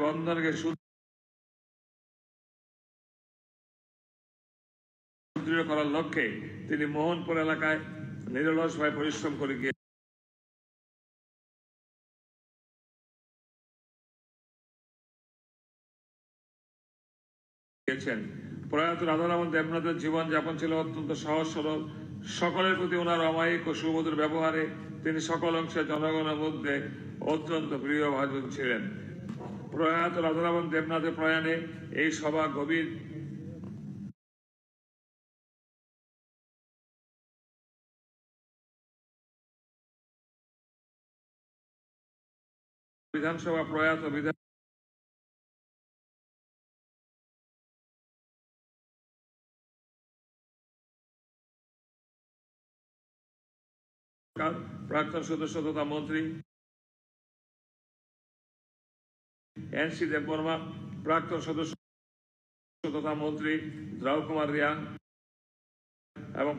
বন্ধনকে সুদৃঢ় করার লক্ষ্যে তিনি মোহনপুর এলাকায় নিরলসভাবে পরিশ্রম করে গিয়েছেন। প্রয়াত রাধারমণ দেবনাথের জীবনযাপন ছিল অত্যন্ত সহজ সরল। সকলের প্রতি ওনার অমায়িক ও সুমধুর ব্যবহারে তিনি সকল অংশের জনগণের মধ্যে অত্যন্ত প্রিয়ভাজন ছিলেন। প্রয়াত রাধারমণ দেবনাথের প্রয়াণে এই সভা গভীর বিধানসভা প্রয়াত বিধান প্রাক্তন সদস্য তথা মন্ত্রী এন.সি. দেববর্মা, প্রাক্তন সদস্য তথা মন্ত্রী দ্রাউ কুমার রিয়াং এবং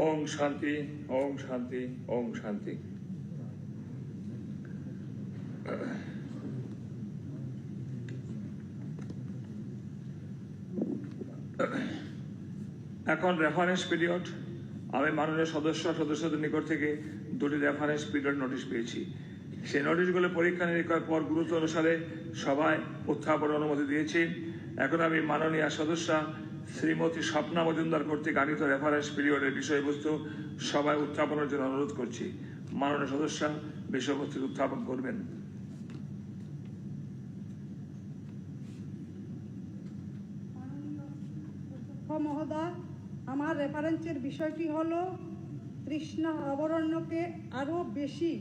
ওম শান্তি, ওম শান্তি, ওম শান্তি। এখন রেফারেন্স পিরিয়ড। আমি মাননীয় সদস্যদের নিকট থেকে দুটি রেফারেন্স পিরিয়ড নোটিশ পেয়েছি। সেই নোটিশগুলো পরীক্ষা নিরীক্ষার পর গুরুত্ব অনুসারে সভায় উত্থাপন অনুমতি দিয়েছি। এখন আমি মাননীয় সদস্যা শ্রীমতী স্বপ্না মজুমদার কর্তৃক আনিত রেফারেন্স পিরিয়ডের বিষয়বস্তু সভায় উত্থাপনের জন্য অনুরোধ করছি। মাননীয় সদস্যা বিষয়বস্তু উত্থাপন করবেন। মহোদয়, আমার রেফারেন্সের বিষয়টি হলো তৃষ্ণা অভয়ারণ্যকে আরও বেশি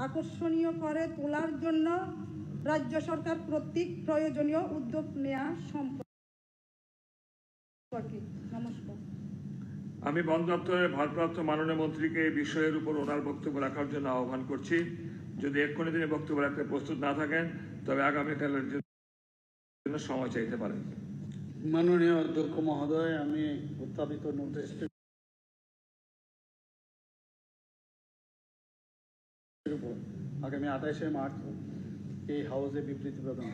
আকর্ষণীয় করে তোলার জন্য রাজ্য সরকার কর্তৃক প্রয়োজনীয় উদ্যোগ নেওয়া সম্পর্কে। নমস্কার। আমি বন দপ্তরের ভারপ্রাপ্ত মাননীয় মন্ত্রীকে এই বিষয়ের উপর ওনার বক্তব্য রাখার জন্য আহ্বান করছি। যদি এক্ষুনি তিনি বক্তব্য রাখতে প্রস্তুত না থাকেন তবে আগামীকালের জন্য সময় চাইতে পারেন। মাননীয় অধ্যক্ষ মহোদয়, আমি উত্থাপিত নোটিশ আগামী 28শে মার্চ এই হাউসে বিবৃতি প্রদান।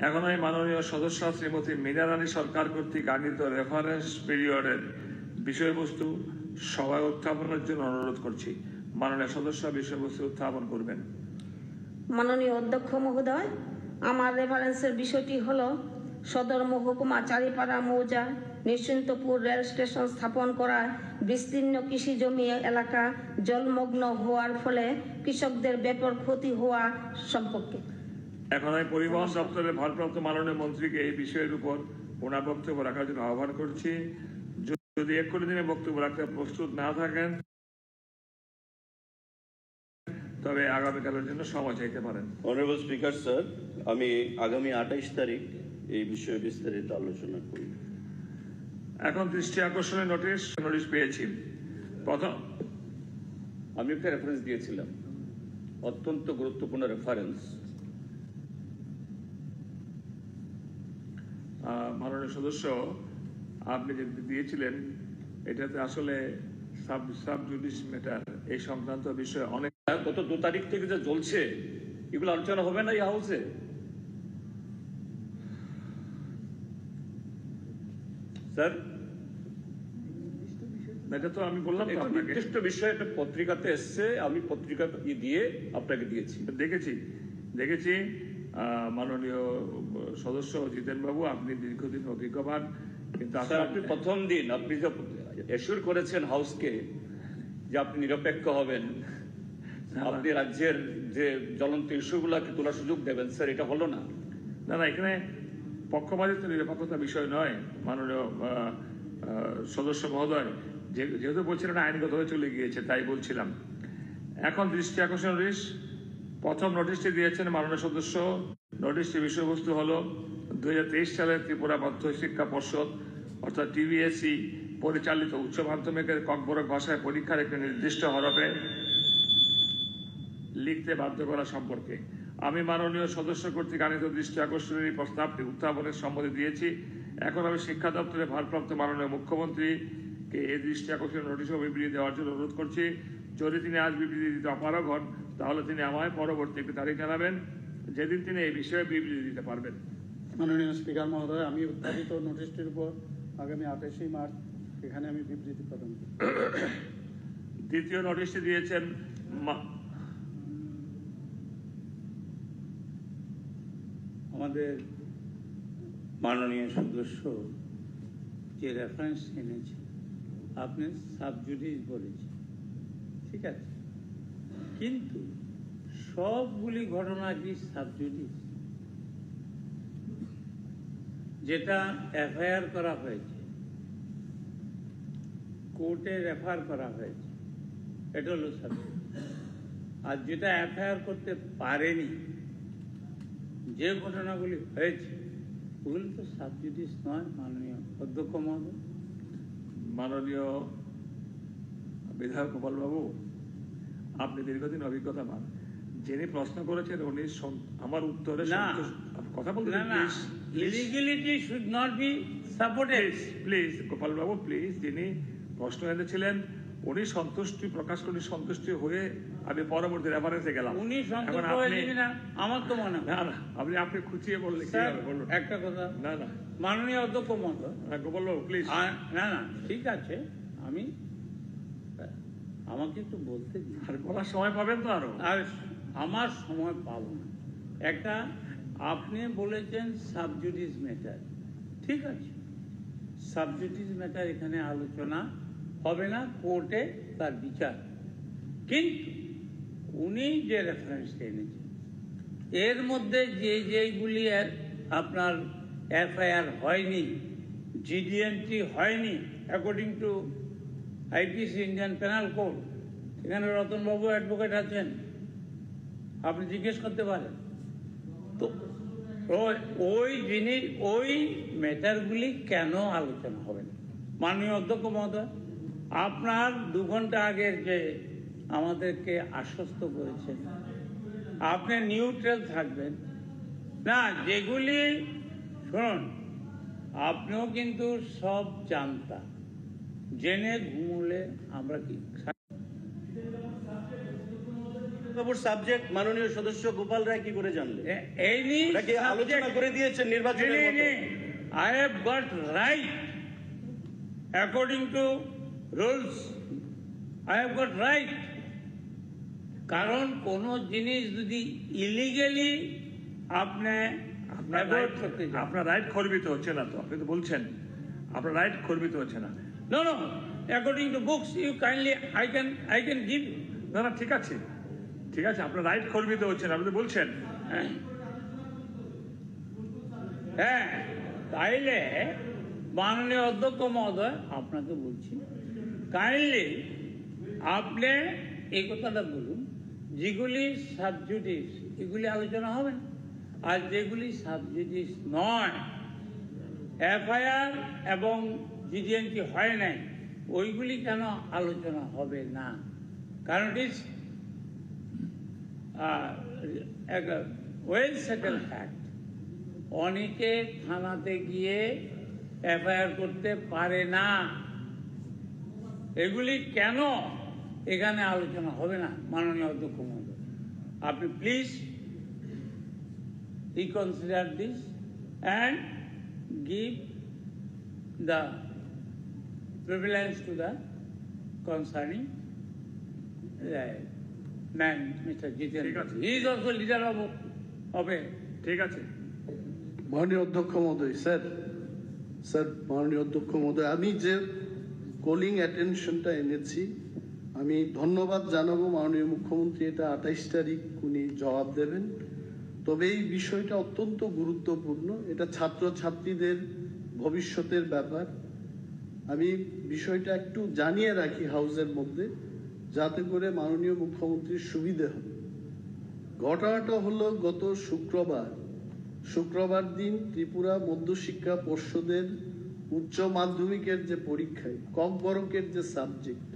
এখন আমি মাননীয় সদস্য শ্রীমতী মীনা রানী সরকার কর্তৃক আনিত রেফারেন্স পিরিয়ডের বিষয়বস্তু সভায় উত্থাপনের জন্য অনুরোধ করছি। মাননীয় সদস্য বিষয়বস্তু উত্থাপন করবেন। মাননীয় অধ্যক্ষ মহোদয়, আমার রেফারেন্সের বিষয়টি হলো সদর মহকুমা চারিপাড়া মৌজা নিশ্চিন্তপুর রেল স্টেশন স্থাপন করা বিস্তীর্ণ কৃষি জমি এলাকা জলমগ্ন হওয়ার ফলে কৃষকদের ব্যাপক ক্ষতি হওয়া সম্পর্কে। এখন আমি পরিবহন দপ্তরের ভারপ্রাপ্ত মাননীয় মন্ত্রীকে এই বিষয়ের উপর ওনার বক্তব্য রাখার জন্য আহ্বান করছি। যদি এক্ষুনি তিনি বক্তব্য রাখতে প্রস্তুত না থাকেন তবে আগামীকালের জন্য সময় চাইতে পারেন। অনারেবল স্পিকার স্যার, আমি আগামী 28 তারিখ এই বিষয়ে বিস্তারিত আলোচনা করি। এখন দৃষ্টি আকর্ষণের নোটিশ পেয়েছি। প্রথম, আমি একটা রেফারেন্স দিয়েছিলাম, অত্যন্ত গুরুত্বপূর্ণ রেফারেন্স। মাননীয় সদস্য, আপনি যে দিয়েছিলেন এটাতে আসলে সাব জুডিস ম্যাটার এই সংক্রান্ত বিষয়ে অনেক গত 2 তারিখ থেকে যে চলছে, এগুলো আলোচনা হবে না এই হাউসে? স্যার, এটা তো আমি বললাম তো আপনাকে, নির্দিষ্ট বিষয় একটা পত্রিকাতে এসছে, আমি পত্রিকা দিয়ে আপনাকে দিয়েছি। দেখেছি মাননীয় সদস্য জিতেন বাবু, আপনি দীর্ঘদিন অভিজ্ঞবান, কিন্তু স্যার, আপনি প্রথম দিন আপনি যে এশিওর করেছেন হাউসকে যে আপনি নিরপেক্ষ হবেন, আপনি রাজ্যের যে জ্বলন্ত ইস্যুগুলোকে তোলার সুযোগ দেবেন, স্যার এটা হলো না। না, এখানে পক্ষপাতিত্ব নিরপেক্ষতা বিষয় নয় মাননীয় সদস্য মহোদয়, যেহেতু বলছিলেন আইনগত হয়ে চলে গিয়েছে তাই বলছিলাম। এখন দৃষ্টি আকর্ষণ নোটিশ, প্রথম নোটিশটি দিয়েছেন মাননীয় সদস্য। নোটিশটির বিষয়বস্তু হলো 2023 সালে ত্রিপুরা মাধ্যমিক শিক্ষা পর্ষদ অর্থাৎ TVSE পরিচালিত উচ্চ মাধ্যমিকের ককবরক ভাষায় পরীক্ষার একটি নির্দিষ্ট হরফে লিখতে বাধ্য করা সম্পর্কে আমি মাননীয় সদস্য কর্তৃক আনিত দৃষ্টি আকর্ষণের প্রস্তাবটি উত্থাপনের সম্মতি দিয়েছি। এখন আমি শিক্ষা দপ্তরের ভারপ্রাপ্ত মাননীয় মুখ্যমন্ত্রীকে এই দৃষ্টি আকর্ষণের নোটিশ ও বিবৃতি দেওয়ার জন্য অনুরোধ করছি। যদি তিনি আজ বিবৃতি দিতে অপারগ হন, তাহলে তিনি আমায় পরবর্তী একটি তারিখ জানাবেন যেদিন তিনি এই বিষয়ে বিবৃতি দিতে পারবেন। মাননীয় স্পিকার মহোদয়, আমি উত্থাপিত নোটিশটির উপর আগামী 28 মার্চ এখানে আমি বিবৃতি প্রদান করি। দ্বিতীয় নোটিশটি দিয়েছেন আমাদের মাননীয় সদস্য যে রেফারেন্স এনেছে, আপনি সাবজুডিস বলেছেন, ঠিক আছে, কিন্তু সবগুলি ঘটনা কি সাবজুডিস? যেটা এফআইআর করা হয়েছে, কোর্টে রেফার করা হয়েছে, এটা হলো সাবজুডিস। আর যেটা এফআইআর করতে পারেনি, যে ঘটনাগুলি হয়েছে, ওগুলি তো সাবজুডিস নয়। মাননীয় অধ্যক্ষ মহোদয়, মাননীয় বিধায়ক গোপাল বাবু, আপনি দীর্ঘদিন অভিজ্ঞতাবান, যিনি প্রশ্ন করেছেন উনি আমার উত্তরে কথা বলতে illegality should not be supported. Please Gopal babu, please, যিনি প্রশ্ন এনেছিলেন উনি সন্তুষ্টি প্রকাশ করে সন্তুষ্টি হয়ে আমি পরবর্তী রেফারেন্সে গেলাম। উনি সন্তুষ্ট হয়েছেন না, আমার তো মনে হয় না, আপনি খুঁচিয়ে বললে কি হবে বলুন। একটা কথা, না, মাননীয় অধ্যক্ষ মহোদয়, গোপাল বাবু প্লিজ। না, ঠিক আছে, আমাকে একটু বলতে দিন। আর বলার সময় পাবেন তো আরো। আর আমার সময় পাবো না। একটা আপনি বলেছেন সাবজুডিস ম্যাটার, ঠিক আছে, সাবজুডিস ম্যাটার এখানে আলোচনা হবে না, কোর্টে তার বিচার। কিন্তু উনি যে রেফারেন্সটা এনেছেন, এর মধ্যে যেইগুলি আপনার এফআইআর হয়নি, জিডিএনটি হয়নি according to IPC Indian penal code, এখানে রতনবাবু অ্যাডভোকেট আছেন, আপনি জিজ্ঞেস করতে পারেন। তো ওই ম্যাটারগুলি কেন আলোচনা হবে না? মাননীয় অধ্যক্ষ মহোদয়, আপনার 2 ঘন্টা আগের যে আমাদেরকে আশ্বস্ত করেছেন আপনি নিউট্রাল থাকবেন না, যেগুলি শুনুন, আপনিও কিন্তু সব জানতা, জেনে ঘুমলে আমরা কি সাবজেক্ট মাননীয় সদস্য গোপাল রায় কি করে জানলেন? এই নিয়ে আলোচনা করে দিয়েছেন নির্বাচনের মতো। I have got right according to rules. I have got right. কারণ কোন জিনিস যদি ইলিগালি আপনার রাইট খর্বিত হচ্ছে না তো, আপনি তো বলছেন আপনার রাইট খর্বিত হচ্ছে না। No, according to books you kindly I can give you. না, ঠিক আছে, আপনার রাইট খর্বিত হচ্ছে না, আপনি তো বলছেন। হ্যাঁ, তাইলে মাননীয় অধ্যক্ষ মহোদয় আপনাকে বলছি, কাইন্ডলি আপনি এই কথাটা বলুন যেগুলি সাবজুডিস এগুলি আলোচনা হবে না, আর যেগুলি সাবজুডিস নয়, এফআইআর এবং জিডিএনটি হয় নাই, ওইগুলি কেন আলোচনা হবে না? কারণ it is well settle fact. অনেকে থানাতে গিয়ে এফআইআর করতে পারে না, এগুলি কেন এখানে আলোচনা হবে না? মাননীয় অধ্যক্ষ মহোদয়, আপনি please reconsider this and give the prevalence to the concerning man, Mr. Jitendra. He is also leader of a. ঠিক আছে। মাননীয় অধ্যক্ষ মহোদয়, স্যার মাননীয় অধ্যক্ষ মহোদয়, আমি যে কলিং অ্যাটেনশনটা এনেছি, আমি ধন্যবাদ জানাবো মাননীয় মুখ্যমন্ত্রী। এটা 28 তারিখ উনি জবাব দেবেন। তবে এই বিষয়টা অত্যন্ত গুরুত্বপূর্ণ, এটা ছাত্রছাত্রীদের ভবিষ্যতের ব্যাপার। আমি বিষয়টা একটু জানিয়ে রাখি হাউসের মধ্যে, যাতে করে মাননীয় মুখ্যমন্ত্রীর সুবিধে হয়। ঘটনাটা হলো গত শুক্রবার দিন ত্রিপুরা মধ্যশিক্ষা পর্ষদের উচ্চ মাধ্যমিকের যে পরীক্ষায় ককবরকের যে সাবজেক্ট,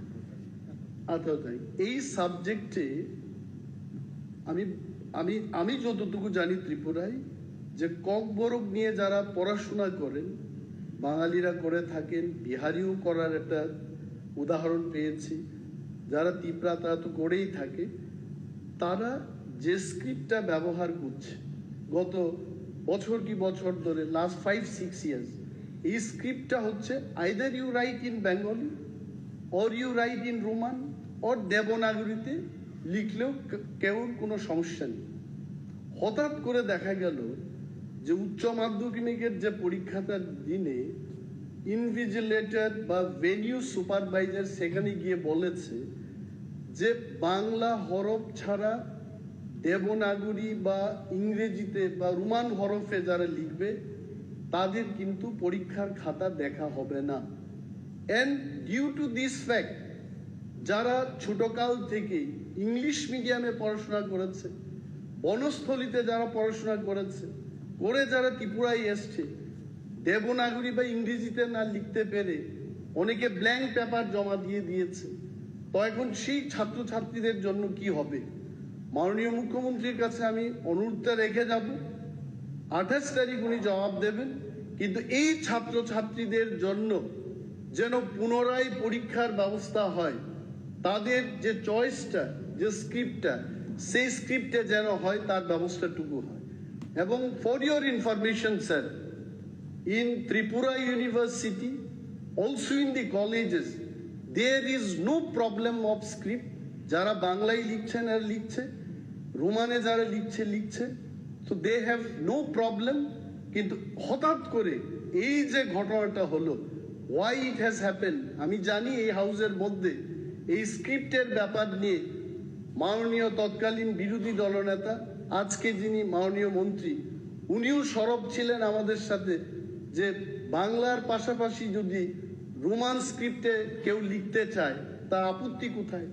এই সাবজেক্টে আমি যতটুকু জানি ত্রিপুরায় যে ককবরক নিয়ে যারা পড়াশোনা করেন, বাঙালিরা করে থাকেন, বিহারিও করার একটা উদাহরণ পেয়েছি, যারা ত্রিপুরা তারা তো করেই থাকে, তারা যে স্ক্রিপ্টটা ব্যবহার করছে গত বছর কি বছর ধরে, লাস্ট 5-6 ইয়ার্স, এই স্ক্রিপ্টটা হচ্ছে either you write in Bengali or you write in Roman or দেবনাগরীতে লিখলেও কেউ কোনো সমস্যা নেই। হঠাৎ করে দেখা গেল যে উচ্চ মাধ্যমিকের যে পরীক্ষাটার দিনে ইনভিজিলেটর বা ভেনিউ সুপারভাইজার সেখানে গিয়ে বলেছে যে বাংলা হরফ ছাড়া দেবনাগরী বা ইংরেজিতে বা রোমান হরফে যারা লিখবে তাদের কিন্তু পরীক্ষার খাতা দেখা হবে না। And due to this fact, যারা ছোটকাল থেকে ইংলিশ মিডিয়ামে পড়াশোনা করেছে, বনস্থলীতে যারা পড়াশোনা করেছে, করে যারা ত্রিপুরায় এসছে, দেবনাগরী বা ইংরেজিতে না লিখতে পেরে অনেকে ব্ল্যাঙ্ক পেপার জমা দিয়েছে। তো এখন সেই ছাত্রছাত্রীদের জন্য কি হবে? মাননীয় মুখ্যমন্ত্রীর কাছে আমি অনুরোধটা রেখে যাব, 28 তারিখ উনি জবাব দেবেন, কিন্তু এই ছাত্রছাত্রীদের জন্য যেন পুনরায় পরীক্ষার ব্যবস্থা হয়, তাদের যে চয়েসটা, যে স্ক্রিপ্টটা, সেই স্ক্রিপ্টে যেন হয়, তার ব্যবস্থাটুকু হয়। এবং for your information sir, in Tripura University, also in the colleges, there is no problem of script. যারা বাংলায় লিখছেন আর লিখছে, রোমানে যারা লিখছে, so they have no problem. কিন্তু হঠাৎ করে এই যে ঘটনাটা হলো, why it has happened, আমি জানি এই হাউসের মধ্যে এই স্ক্রিপ্টের ব্যাপার নিয়ে মাননীয় তৎকালীন বিরোধী দলনেতা, আজকে যিনি মাননীয় মন্ত্রী, উনিও সরব ছিলেন আমাদের সাথে যে বাংলার পাশাপাশি যদি রোমান স্ক্রিপ্টে কেউ লিখতে চায় তার আপত্তি কোথায়।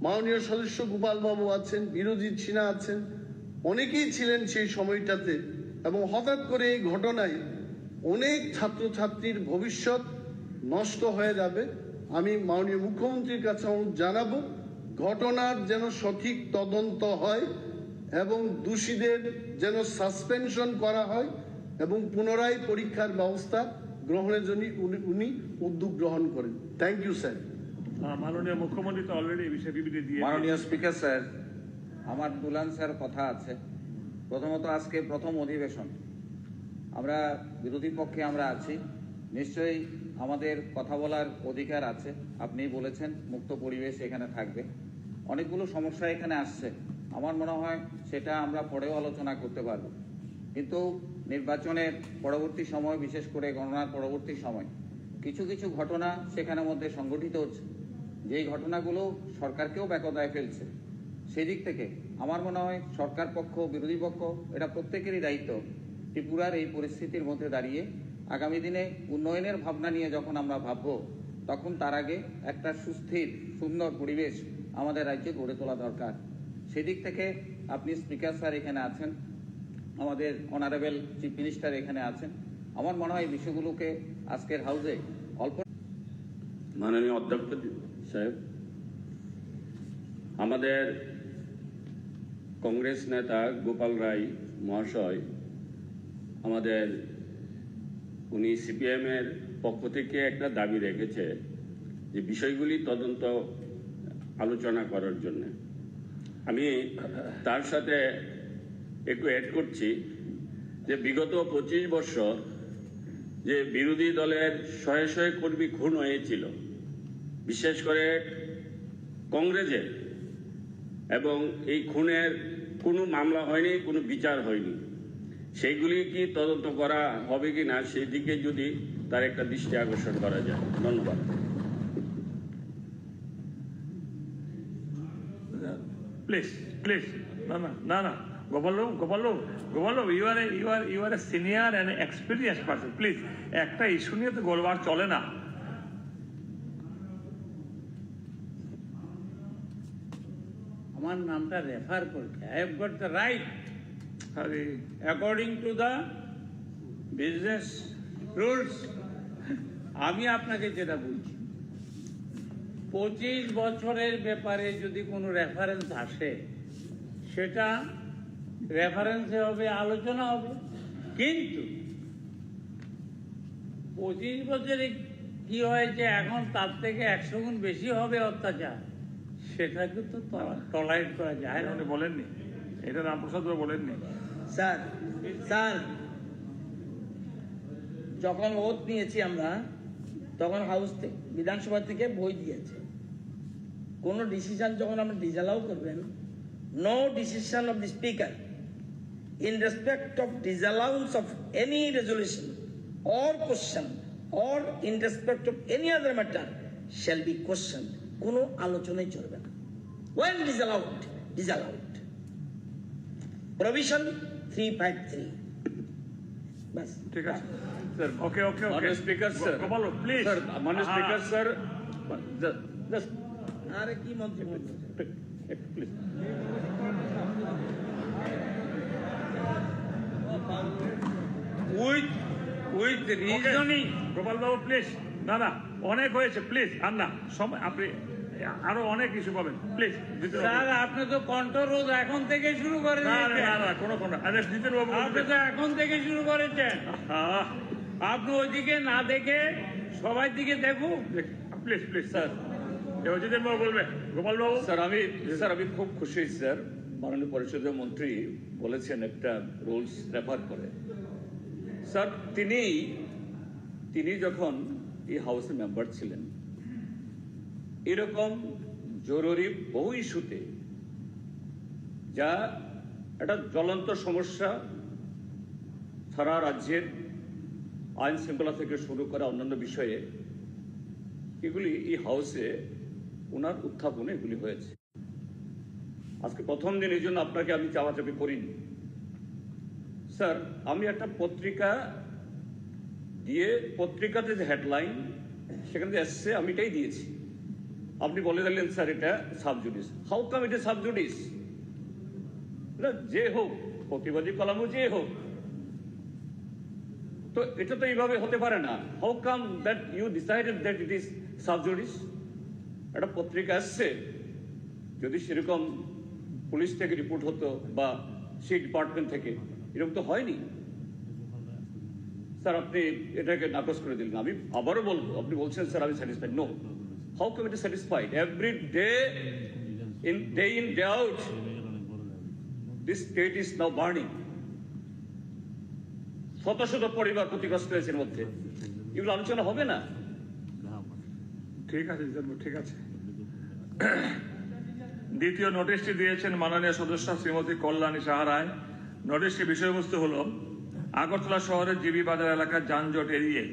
মাননীয় সদস্য গোপাল বাবু আছেন, বিরোজিৎ সিনহা আছেন, অনেকেই ছিলেন সেই সময়টাতে। এবং হঠাৎ করে এই ঘটনায় অনেক ছাত্রছাত্রীর ভবিষ্যৎ নষ্ট হয়ে যাবে। আমি মাননীয় মুখ্যমন্ত্রীর কাছে অনুরোধ জানাবো, ঘটনার যেন সঠিক তদন্ত হয় এবং দোষীদের যেন সাসপেনশন করা হয় এবং পুনরায় পরীক্ষার ব্যবস্থা গ্রহণের জন্য উনি উদ্যোগ গ্রহণ করেন। Thank you sir. মাননীয় মুখ্যমন্ত্রী তো অলরেডি এই বিষয়ে বিবৃতি দিয়ে। মাননীয় স্পিকার স্যার, আমার দুলান স্যার কথা আছে। প্রথমত আজকে প্রথম অধিবেশন, আমরা বিরোধী পক্ষে আমরা আছি, নিশ্চয়ই আমাদের কথা বলার অধিকার আছে। আপনি বলেছেন মুক্ত পরিবেশ এখানে থাকবে, অনেকগুলো সমস্যা এখানে আসছে, আমার মনে হয় সেটা আমরা পরেও আলোচনা করতে পারবো। কিন্তু নির্বাচনের পরবর্তী সময়, বিশেষ করে গণনার পরবর্তী সময়, কিছু কিছু ঘটনা সেখানে মধ্যে সংঘটিত হচ্ছে, যেই ঘটনাগুলো সরকারকেও ব্যাকদায় ফেলছে। সেই দিক থেকে আমার মনে হয় সরকার পক্ষ, বিরোধী পক্ষ, এটা প্রত্যেকেরই দায়িত্ব ত্রিপুরার এই পরিস্থিতির মধ্যে দাঁড়িয়ে আগামী দিনে উন্নয়নের ভাবনা নিয়ে যখন আমরা ভাববো, তখন তার আগে একটা সুস্থির সুন্দর পরিবেশ আমাদের রাজ্যে গড়ে তোলা দরকার। সেদিক থেকে আপনি স্পিকার স্যার এখানে আছেন, আমাদের অনারেবল চিফ মিনিস্টার এখানে আছেন, আমার মনে হয় এই বিষয়গুলোকে আজকের হাউসে অল্প। মাননীয় অধ্যক্ষ সাহেব, আমাদের কংগ্রেস নেতা গোপাল রায় মহাশয় আমাদের উনি সিপিএম এর পক্ষ থেকে একটা দাবি রেখেছে যে বিষয়গুলি তদন্ত আলোচনা করার জন্য। আমি তার সাথে একটু অ্যাড করছি যে বিগত 25 বছর যে বিরোধী দলের শয়ে শয়ে কর্মী খুন হয়েছিল, বিশেষ করে কংগ্রেসে, এবং এই খুনের কোনো মামলা হয়নি, কোনো বিচার হয়নি, সেইগুলি কি তদন্ত করা হবে কি না সেই দিকে যদি তার একটা দৃষ্টি আকর্ষণ করা যায়। ধন্যবাদ। প্লিজ প্লিজ, না না না না, Gopal you are a senior and experience person, please একটা ইস্যু নিয়ে তো গোলবার চলে না। আমার নামটা রেফার করছে, I have got the right আরে according to the business rules. আমি আপনাকে যেটা বলছি, 25 বছরের ব্যাপারে যদি কোনো রেফারেন্স আসে, সেটা রেফারেন্সে হবে, আলোচনা হবে, কিন্তু 25 বছরে কি হয়েছে এখন তার থেকে 100 গুণ বেশি হবে অত্যাচার, সেটাকে তো টলারেট করা যায় না। উনি বলেননি, এটা রামপ্রসাদ বলেননি। স্যার স্যার যখন ওথ নিয়েছি আমরা, তখন হাউস থেকে, বিধানসভা থেকে বই দিয়েছে, কোনো ডিসিশন যখন আপনি ডিসঅ্যালাউ করবেন, no decision of the speaker in respect of disallowance of any resolution or question or in respect of any other matter shall be question. কোনো আলোচনাই চলবে না। ওয়েন ডিসঅ্যালাউড, ডিসঅ্যালাউড। প্রভিশন 353। বাস, ঠিক আছে, স্যার ওকে ওকে ওকে। মাননীয় speaker sir, Gopal please, sir মাননীয় speaker sir, just আরে কি মন্ত্রী বলছে? Please. With reasoning. Gopal babu please, না না অনেক হয়েছে, প্লিজ। আর না সময়, আপনি আরো অনেক কিছু পাবেন, প্লিজ। স্যার আপনি তো কণ্ঠরোধ এখন থেকে শুরু করে না দিয়েছেন। না না, কোনো আরে জিতেন বাবু, আপনি তো এখন থেকে শুরু করেছেন। আপনি ওইদিকে না দেখে সবাই দিকে দেখুন। প্লিজ প্লিজ স্যার, এবার জিতেন বাবু বলবে। গোপাল বাবু স্যার আমি খুব খুশি স্যার, মাননীয় পরিষদের মন্ত্রী বলেছেন একটা রুলস রেফার করে। স্যার তিনি যখন এই হাউসের মেম্বার ছিলেন, এরকম জরুরি বহু ইস্যুতে, যা একটা জ্বলন্ত সমস্যা সারা রাজ্যের আইন শৃঙ্খলা থেকে শুরু করে অন্যান্য বিষয়ে, এগুলি এই হাউসে ওনার উত্থাপনে এগুলি হয়েছে। আজকে প্রথম দিন, এই জন্য আপনাকে আমি চাপাচাপি করিনি। স্যার আমি একটা পত্রিকা দিয়ে, পত্রিকাতে যে হেডলাইন সেখানে যে এসছে আমি এটাই দিয়েছি। আপনি বলে দিলেন স্যার এটা sub judice. How come it is sub judice? যে হোক, প্রতিবাদী কলামও যে হোক, তো এটা তো এইভাবে হতে পারে না। How come that you decided that it is sub judice? একটা পত্রিকা আসছে, যদি সেরকম পুলিশ থেকে রিপোর্ট হতো বা সেই ডিপার্টমেন্ট থেকে, এরকম তো হয়নি। স্যার আপনি এটাকে নাকচ করে দিলেন। আমি আবারও বলবো, আপনি বলছেন স্যার আমি satisfied. No, how come it is satisfied? Every day in day out this state is now burning. শত শত পরিবার ক্ষতিগ্রস্ত হয়েছে এর মধ্যে, এগুলো আলোচনা হবে না। ঠিক আছে জিতেন বাবু, ঠিক আছে। দ্বিতীয় নোটিশটি দিয়েছেন মাননীয় সদস্য শ্রীমতী কল্যাণী সাহারায়। নোটিশটির বিষয়বস্তু হল, আগরতলা শহরের জিবি বাজার এলাকার যানজট এড়িয়ে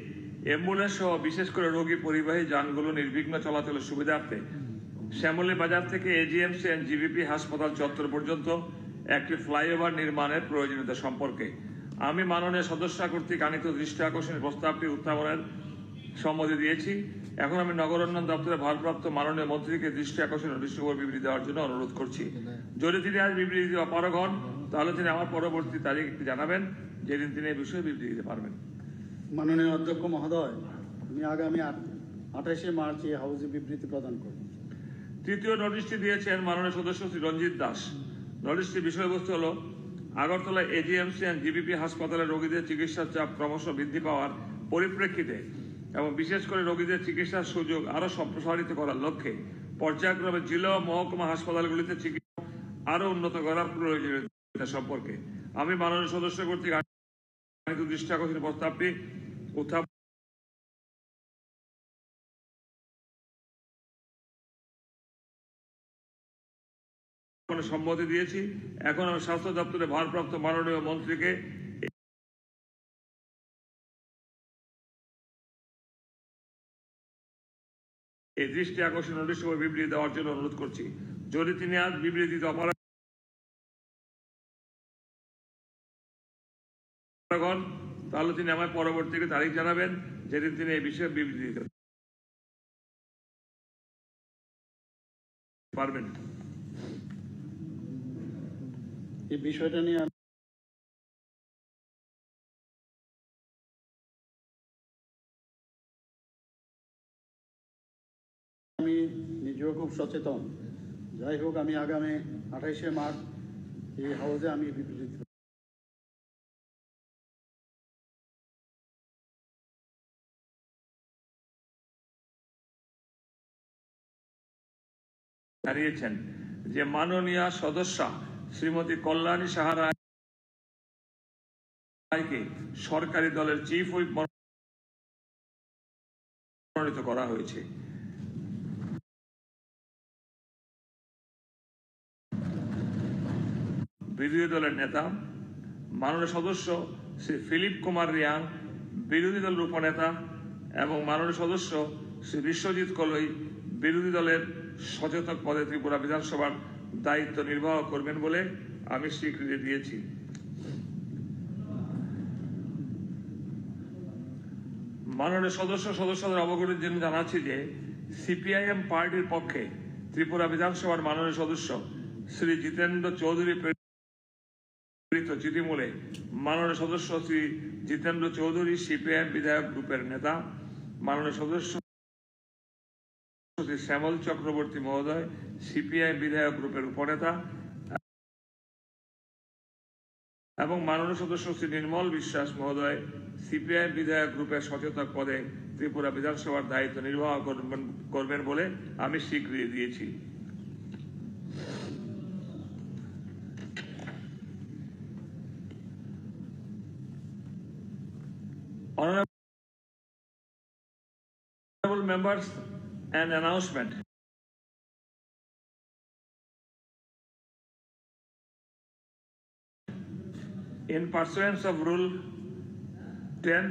অ্যাম্বুলেন্স সহ বিশেষ করে রোগী পরিবাহী যানগুলো নির্বিঘ্ন চলাচলের সুবিধার্থে শ্যামলী বাজার থেকে এজিএমসি এন্ড জিবিপি হাসপাতাল চত্বর পর্যন্ত একটি ফ্লাইওভার নির্মাণের প্রয়োজনীয়তা সম্পর্কে আমি মাননীয় সদস্য কর্তৃক আনিত দৃষ্টি আকর্ষণের প্রস্তাবটি উত্থাপনের সম্মতি দিয়েছি এখন আমি নগর উন্নয়ন দপ্তরের ভারপ্রাপ্ত মাননীয় মন্ত্রীকে দৃষ্টি আকর্ষণীয় দৃষ্টিকোণ বিবৃতি দেওয়ার জন্য অনুরোধ করছি। যদি তিনি আজ বিবৃতি দিতে অপারগ হন, তাহলে তিনি আমার পরবর্তী তারিখ জানাবেন, যেদিন তিনি এই বিষয়ে বিবৃতি দিতে পারবেন। মাননীয় অধ্যক্ষ মহোদয়, আমি আগামী 28শে মার্চ এই হাউসে বিবৃতি প্রদান করব। তৃতীয় নোটিশটি দিয়েছেন মাননীয় সদস্য শ্রী রঞ্জিত দাস। নোটিশটির বিষয়বস্তু হল, আগরতলা এজিএমসি অ্যান্ড জিবিপি হাসপাতালে রোগীদের চিকিৎসার চাপ ক্রমশ বৃদ্ধি পাওয়ার পরিপ্রেক্ষিতে এবং বিশেষ করে রোগীদের চিকিৎসার সুযোগ আরও সম্প্রসারিত করার লক্ষ্যে পর্যায়ক্রমে জেলা ও মহকুমা হাসপাতালগুলিতে চিকিৎসা আরও উন্নত করার প্রয়োজনীয়তা সম্পর্কে আমি মাননীয় সদস্য কর্তৃক দৃষ্টি আকর্ষণীয় প্রস্তাবটি উত্থাপন সম্মতি দিয়েছি। এখন আমি স্বাস্থ্য দপ্তরের ভারপ্রাপ্ত মাননীয় মন্ত্রীকে এই দৃষ্টি আকর্ষণ নোটিশ বিবৃতি দেওয়ার জন্য অনুরোধ করছি। যদি তিনি আজ বিবৃতি দিতে অপারগ হন, তাহলে তিনি আমার পরবর্তীতে তারিখ জানাবেন, যেদিন তিনি এই বিষয়ে বিবৃতি দিতে পারবেন। এই বিষয়টা নিয়ে আমি নিজেও খুব সচেতন। যাই হোক, আমি আগামী 28শে মার্চ এই হাউসে আমি বিবৃতি জানিয়েছেন যে মাননীয় সদস্যা শ্রীমতী কল্যাণী সাহারাকে সরকারি দলের চিফ হুইপ মনোনীত করা হয়েছে। বিরোধী দলের নেতা মাননীয় সদস্য শ্রী ফিলিপ কুমার রিয়াং বিরোধী দলের উপনেতা এবং মাননীয় সদস্য শ্রী বিশ্বজিৎ কলই বিরোধী দলের সচেতক পদে ত্রিপুরা বিধানসভার দায়িত্ব নির্বাহ করবেন বলে আমি স্বীকৃতি দিয়েছি। মাননীয় সদস্যদের অবগতির জন্য জানাচ্ছি যে সিপিআইএম পার্টির পক্ষে ত্রিপুরা বিধানসভার মাননীয় সদস্য শ্রী জিতেন্দ্র চৌধুরী প্রেরিত চিঠিমূলে মাননীয় সদস্য শ্রী জিতেন্দ্র চৌধুরী সিপিআইএম বিধায়ক গ্রুপের নেতা, মাননীয় সদস্য শ্রী শ্যামল চক্রবর্তী মহোদয় সিপিআই বিধায়ক গ্রুপের উপনেতা এবং মাননীয় সদস্য শ্রী নির্মল বিশ্বাস মহোদয় সিপিআই বিধায়ক গ্রুপের সচেতক পদে ত্রিপুরা বিধানসভার দায়িত্ব নির্বাহ করবেন বলে আমি স্বীকৃতি দিয়েছি। Honorable members, an announcement. In pursuance of Rule 10,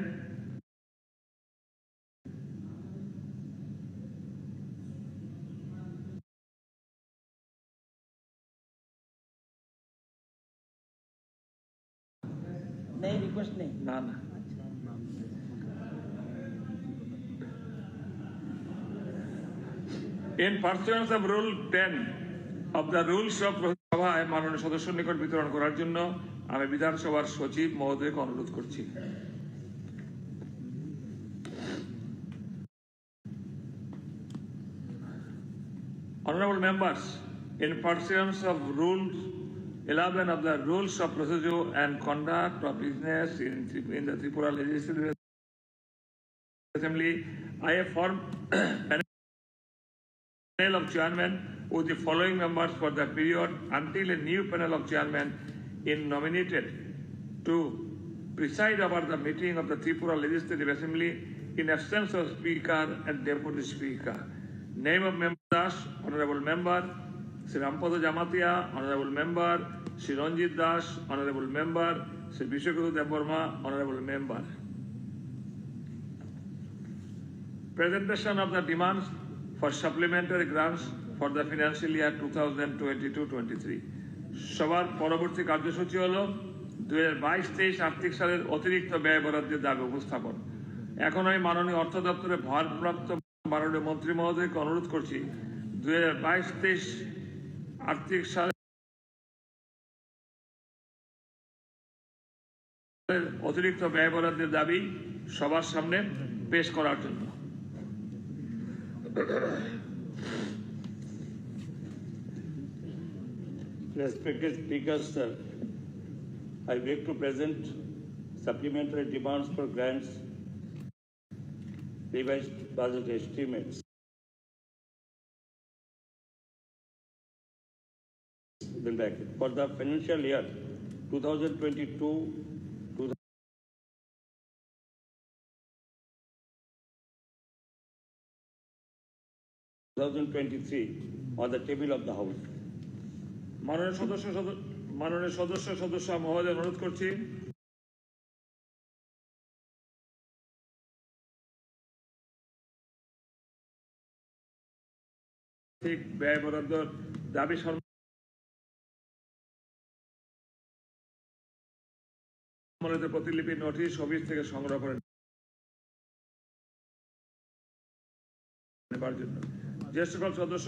नहीं रिक्वेस्ट नहीं ना In pursuance of Rule 10 of the Rules of সভায় মাননীয় সদস্যের নিকট বিতরণ করার জন্য আমি বিধানসভার সচিব মহোদয়কে অনুরোধ করছি। Honorable members, in pursuance of Rule 11 of the Rules of Procedure and Conduct of Business in the Tripura Legislative Assembly, I have formed panel of chairmen with the following members for the period until a new panel of chairmen is nominated to preside over the meeting of the Tripura Legislative Assembly in absence of Speaker and Deputy Speaker. Name of members: Honorable Member Sri Rampada Jamatia, Honorable Member Sri Ranjit Das, Honorable Member Sri Vishwakuru Deborma, Honorable Member. Presentation of the demands for supplementary grants for the financial year 2022-23. সবার পরবর্তী কার্যসূচি হল 2022-23 আর্থিক সালের অতিরিক্ত ব্যয় বরাদ্দের দাবি উপস্থাপন। এখন আমি মাননীয় অর্থ দপ্তরের ভারপ্রাপ্ত মাননীয় মন্ত্রী মহোদয়কে অনুরোধ করছি 2022-23 আর্থিক সালে অতিরিক্ত ব্যয় বরাদ্দের দাবি সবার সামনে পেশ করার জন্য। Respected Speaker, sir, I beg to present supplementary demands for grants, revised budget estimates. For the financial year 2022-2023 on the table of the House. মাননীয় সদস্য মহোদয় অনুরোধ করছি ঠিক ব্যয় বরাদ্দ দাবি সম্বলিত প্রতিলিপি নোটিশ অফিস থেকে সংগ্রহ করে নেবার জন্য যে সকল সদস্য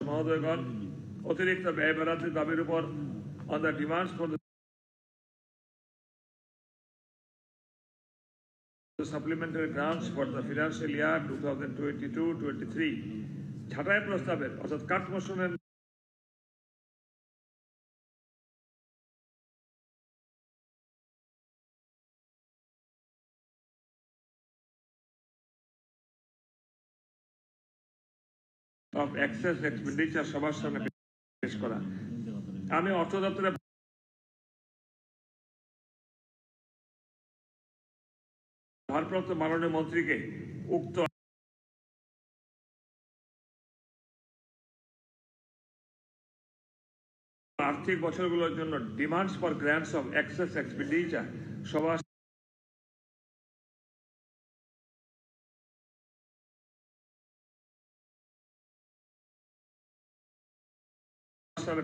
মহোদয়গণ অতিরিক্ত ব্যয় বরাদ্দের দাবির উপর on the demands for the supplementary grants for the financial year 2022-23 ছাঁটাই প্রস্তাবের অর্থাৎ কাট মোশনের of excess expenditure সবার সামনে পেশ করা। আমি অর্থ দপ্তরের ভারপ্রাপ্ত মাননীয় মন্ত্রীকে উক্ত আর্থিক বছরগুলোর জন্য demands for grants of excess expenditure সবার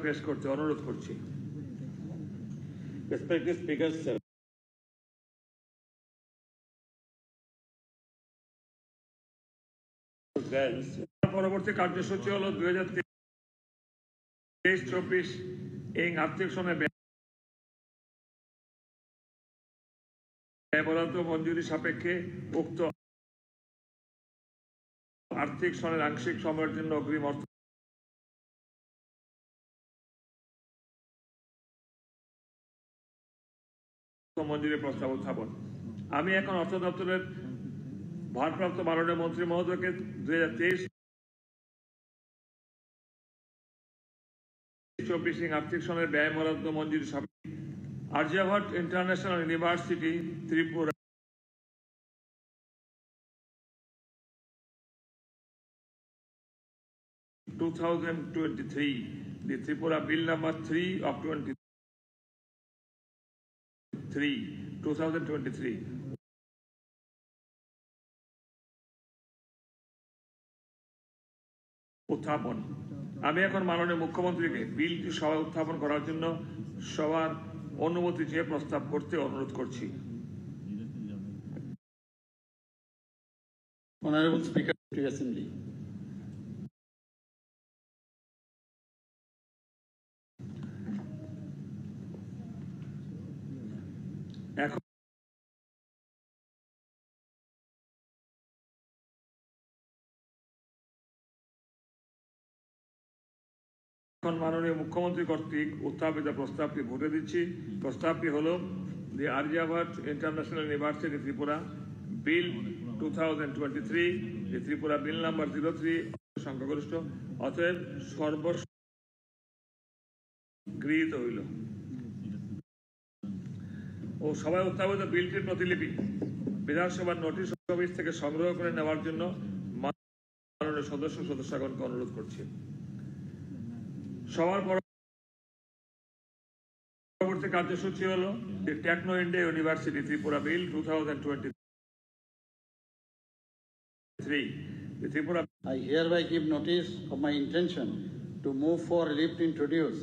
পেশ করতে অনুরোধ করছি। Respected Speaker, sir. পরবর্তী কার্যসূচি হল 2023-24 এই আর্থিক সনে ব্যয় বরাদ্দ মঞ্জুরি সাপেক্ষে উক্ত আর্থিক সনের আংশিক সময়ের জন্য অগ্রিম অর্থ মঞ্জুরি প্রস্তাব উত্থাপন। আমি এখন অর্থ দপ্তরের ভারপ্রাপ্ত মাননীয় মন্ত্রী মহোদয়কে 2023-24 আর্থিক সনের ব্যয় বরাদ্দ মঞ্জুরি সাপেক্ষে Aryabhatta international university Tripura the Tripura Bill number 3 of 2023 উত্থাপন। আমি এখন মাননীয় মুখ্যমন্ত্রীকে বিলটি সভায় উত্থাপন করার জন্য সবার অনুমতি চেয়ে প্রস্তাব করতে অনুরোধ করছি। Honorable Speaker to Assembly. এখন মাননীয় মুখ্যমন্ত্রী কর্তৃক উত্থাপিত প্রস্তাবটি ভোটে দিচ্ছি। প্রস্তাবটি হল দি Aryabhata international university Tripura bill 2023, the Tripura bill number 03 সংখ্যাগরিষ্ঠ অতএব গৃহীত হইল ও সভায় উত্থাপিত বিলটির প্রতিলিপি বিধানসভার নোটিশ অফিস থেকে সংগ্রহ করে নেওয়ার জন্য মাননীয় সদস্যগণকে অনুরোধ করছি। সবার পরবর্তী কার্যসূচি হল the Techno India University Tripura bill 2023, the Tripura I hereby give notice of my intention to move for relief to introduce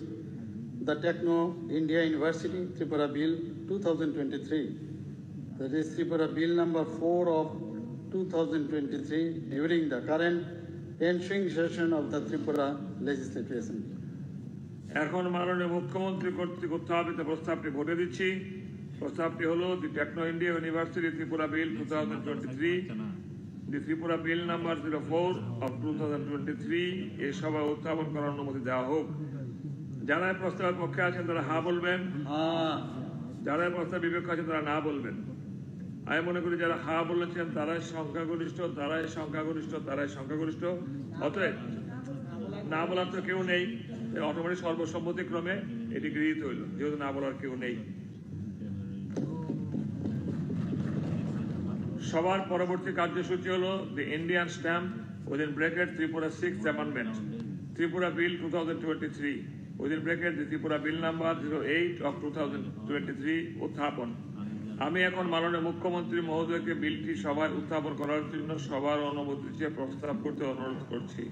the Techno India University Tripura Bill 2023. That is Tripura Bill number 4 of 2023 during the current ensuing session of the Tripura Legislative Assembly. এখন মাননীয় মুখ্যমন্ত্রী কর্তৃক উত্থাপিত প্রস্তাবটি ভোটে দিচ্ছি। প্রস্তাবটি হলো the Techno India University Tripura bill 2023, the Tripura bill number 04 of 2023 এই সভায় উত্থাপন করার অনুমতি দেওয়া হোক। যারা এই প্রস্তাবের পক্ষে আছেন তারা হা বলবেন, যারা এই প্রস্তাবের বিপক্ষে আছেন তারা না বলবেন। আমি মনে করি যারা হা বলেছেন তারাই সংখ্যাগরিষ্ঠ, তারাই সংখ্যাগরিষ্ঠ, তারাই সংখ্যাগরিষ্ঠ। অতএব না বলার তো কেউ নেই, অটোমেটিক সর্বসম্মতিক্রমে এটি গৃহীত হইল, যেহেতু না বলার কেউ নেই। সবার পরবর্তী কার্যসূচি হলো the Indian stamp within bracket Tripura 6th amendment Tripura bill 2023 within bracket the Tripura bill number 08 of 2023 উত্থাপন। আমি এখন মাননীয় মুখ্যমন্ত্রী মহোদয়কে বিলটি সভায় উত্থাপন করার জন্য সবার অনুমতি চেয়ে প্রস্তাব করতে অনুরোধ করছি।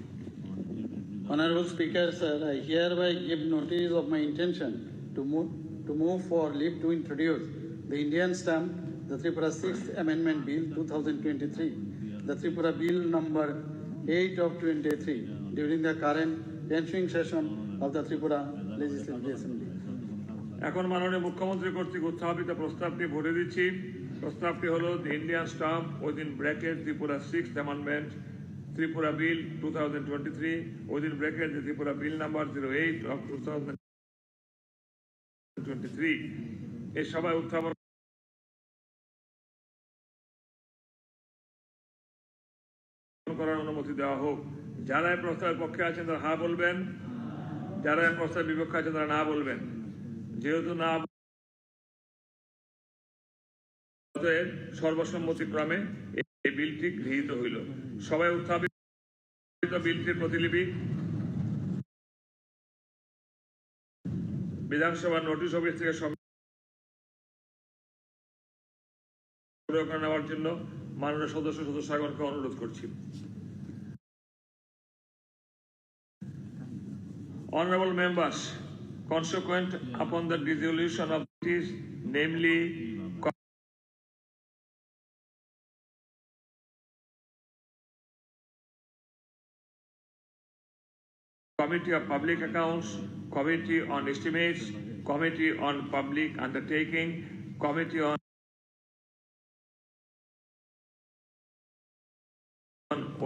Honorable Speaker, sir, I hereby give notice of my intention to move for leave to introduce the Indian stamp, the Tripura 6th Amendment Bill 2023, the Tripura Bill number 8 of 23 during the current ensuing session of the Tripura Legislative Assembly. এখন মাননীয় মুখ্যমন্ত্রী কর্তৃক উত্থাপিত প্রস্তাবটি ভোটে দিচ্ছি। প্রস্তাবটি হলো the Indian stamp within bracket Tripura 6th amendment Tripura bill 2023 within bracket the Tripura bill number 08 of 2023 এই সভায় উত্থাপন করার অনুমতি দেওয়া হোক। যারা এই প্রস্তাবের পক্ষে আছেন তারা হা বলবেন, যারা এই প্রস্তাবের বিপক্ষে আছেন তারা না বলবেন। যেহেতু না সর্বসম্মতিক্রমে এই বিলটি গৃহীত হইল। সবাই উত্থাপিত বিলটির প্রতিলিপি বিধানসভার নোটিশ অফিস থেকে সংগ্রহ করে নেওয়ার জন্য মাননীয় সদস্যগণকে অনুরোধ করছি। Honorable members, consequent upon the dissolution of this, namely Committee of Public Accounts, Committee on Estimates, Committee on Public Undertaking, Committee on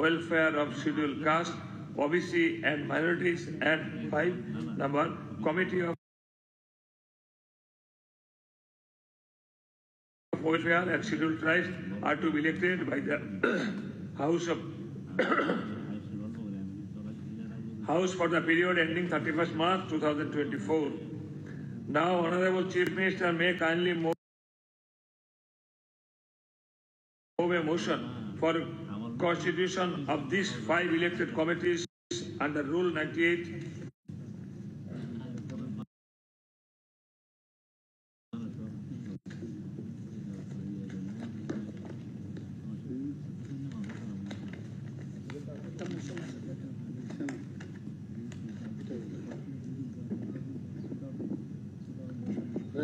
Welfare of Scheduled Caste, OBC and Minorities, and 5 number Committee of Welfare and Scheduled Tribes are to be elected by the House for the period ending 31st March 2024. Now, Honorable Chief Minister may kindly move a motion for constitution of these 5 elected committees under Rule 98.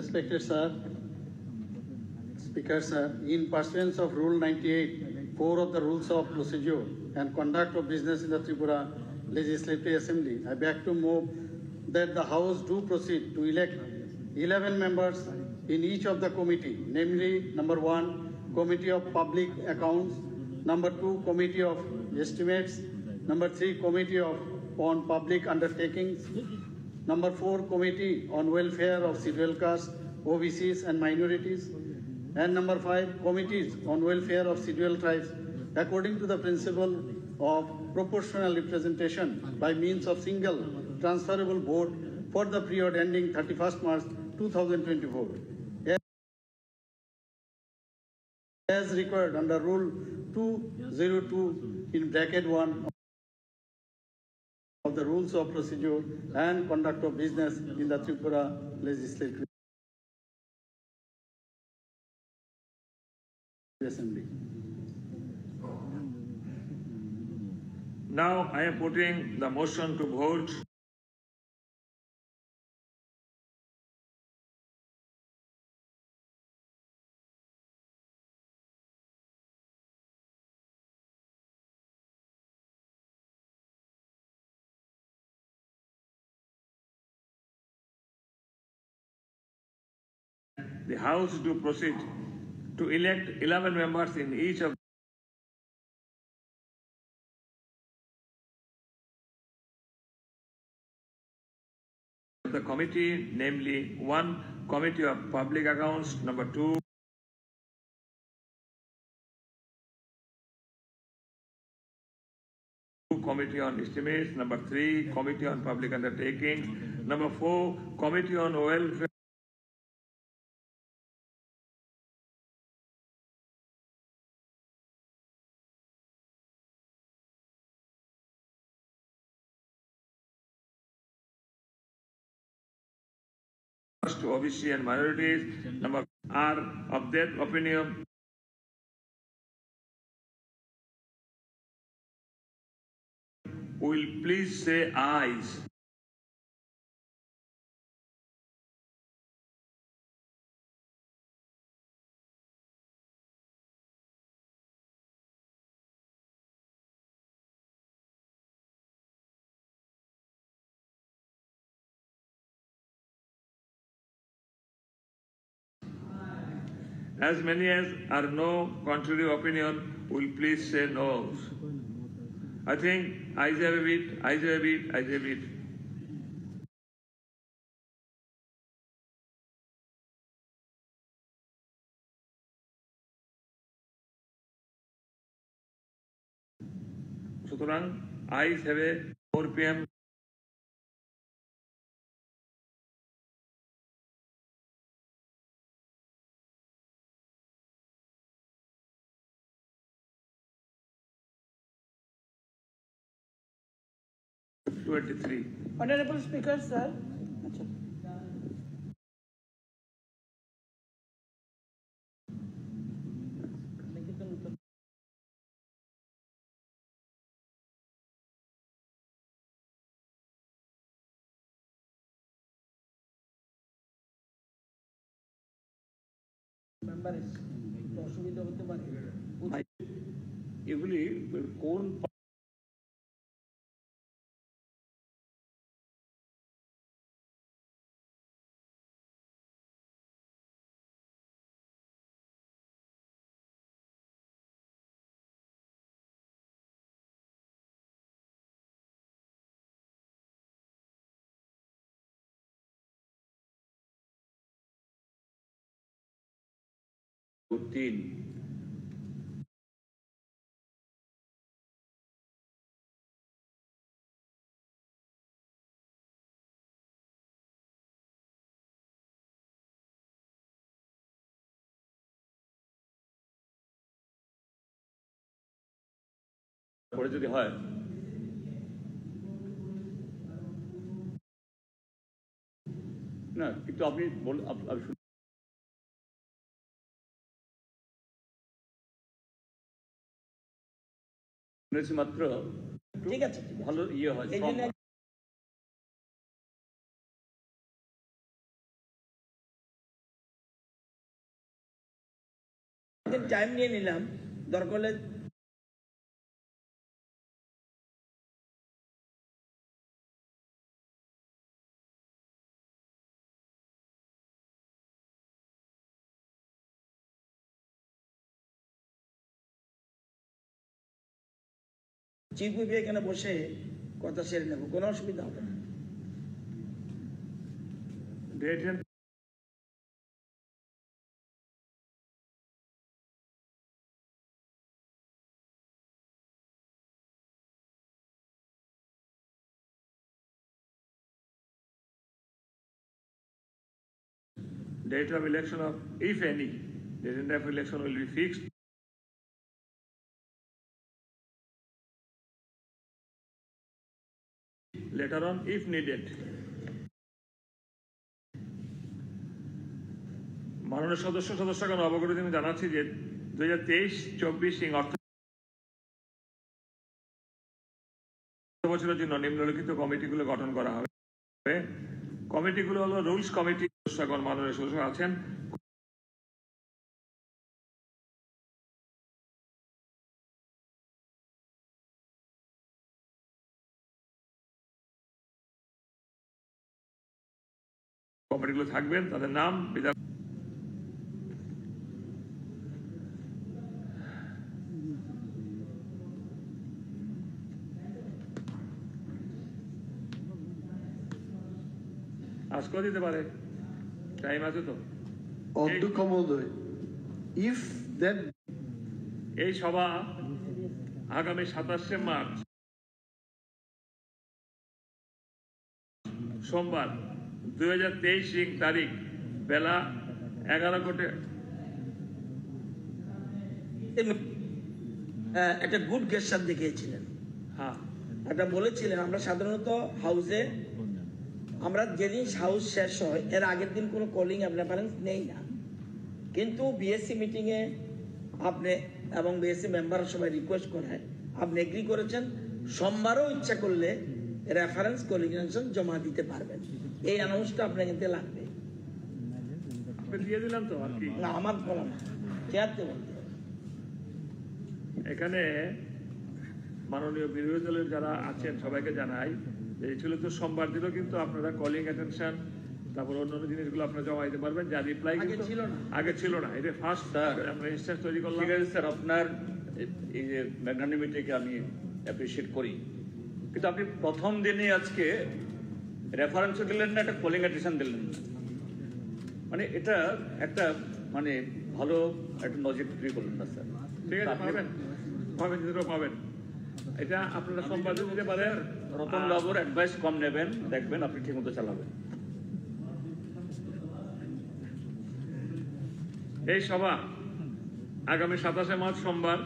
Respected sir, Speaker sir, in pursuance of Rule 98, 4 of the Rules of Procedure and Conduct of Business in the Tripura Legislative Assembly, I beg to move that the House do proceed to elect 11 members in each of the committee, namely number 1, Committee of Public Accounts, number 2, Committee of Estimates, number 3, Committee on Public Undertakings, number 4, Committee on Welfare of Scheduled Castes, OBCs and Minorities, and number 5, Committees on Welfare of Scheduled Tribes, according to the principle of proportional representation by means of single transferable vote for the period ending 31st March 2024. As required under Rule 202 in bracket 1 of the Rules of Procedure and Conduct of Business in the Tripura Legislative Assembly. Now I am putting the motion to vote. the House do proceed to elect 11 members in each of the committee, namely one committee of public accounts, number two committee on estimates, number three committee on public undertakings, number four committee on welfare, to OBC and minorities, number are of that opinion will please say ayes. As many as are no contrary opinion will please say no. I think ayes have it, ayes have it, ayes have it. সুতরাং ayes have a 4 p.m. '23. Honorable Speaker, sir. অসুবিধা হতে পারে এগুলি কোন তিন পরে যদি হয় না কিন্তু আপনি শুনেছি মাত্র ঠিক আছে ভালো ইয়ে হয় এই জন্য টাইম নিয়ে নিলাম দরকার হলে চিফ হুইপ এখানে বসে কথা সেরে নেবো, কোনো অসুবিধা হবে না। Date of election of, if any, the date of election will be fixed. Later on, if needed. মাননীয় সদস্যগণ অবগত আমি জানাচ্ছি যে 2023-24 অর্থ বছরের জন্য নিম্নলিখিত কমিটিগুলো গঠন করা হবে। কমিটিগুলো হলো রুলস কমিটি, সদস্যগণ মাননীয় সদস্য আছেন। কমিটিগুলো থাকবেন, তাদের নাম আজকেও দিতে পারে, টাইম আছে তো। অধ্যক্ষ মহোদয়, ইফ দ্যাট এই সভা আগামী 27শে মার্চ সোমবার 2023 তারিখ বেলা 11 কোটি একটা গুড গেস্টার দেখিয়েছিলেন। হ্যাঁ, একটা বলেছিলেন আমরা সাধারণত হাউসে আমরা যেদিন হাউস শেষ হয় এর আগের দিন কোনো কলিং রেফারেন্স নেই না, কিন্তু বিএসসি মিটিংয়ে আপনি এবং বিএসসি মেম্বার সবাই রিকোয়েস্ট করায় আপনি এগ্রি করেছেন সোমবারও ইচ্ছা করলে রেফারেন্স কলিগেশন জমা দিতে পারবেন। এই অ্যানাউন্সটা আপনার কিন্তু লাগবে দিয়ে দিলাম তো আর কি। না, আমার বলা না, চেয়ারতে বলতে হবে। এখানে মাননীয় বিরোধী দলের যারা আছেন সবাইকে জানাই যে এই ছিল তো সোমবার দিল, কিন্তু আপনারা কলিং অ্যাটেনশন তারপর অন্যান্য জিনিসগুলো আপনারা জমা দিতে পারবেন। যা রিপ্লাই আগে ছিল না। আগে ছিল না, এটা ফার্স্ট আমরা ইনস্ট্যান্স তৈরি করলাম। ঠিক আছে স্যার, আপনার এই যে ম্যাগনানিমিটিকে আমি অ্যাপ্রিসিয়েট করি, কিন্তু আপনি প্রথম দিনে আজকে রেফারেন্সও দিলেন না, একটা কলিং অ্যাটেনশন দিলেন না। মানে এটা একটা মানে ভালো একটা নজির তৈরি করলেন না স্যার। ঠিক আছে, পাবেন পাবেন যেটা পাবেন, এটা আপনারা সোমবার দিতে পারেন। রতন বাবুর অ্যাডভাইস কম নেবেন, দেখবেন আপনি ঠিক মতো চালাবেন। এই সভা আগামী 27শে মার্চ সোমবার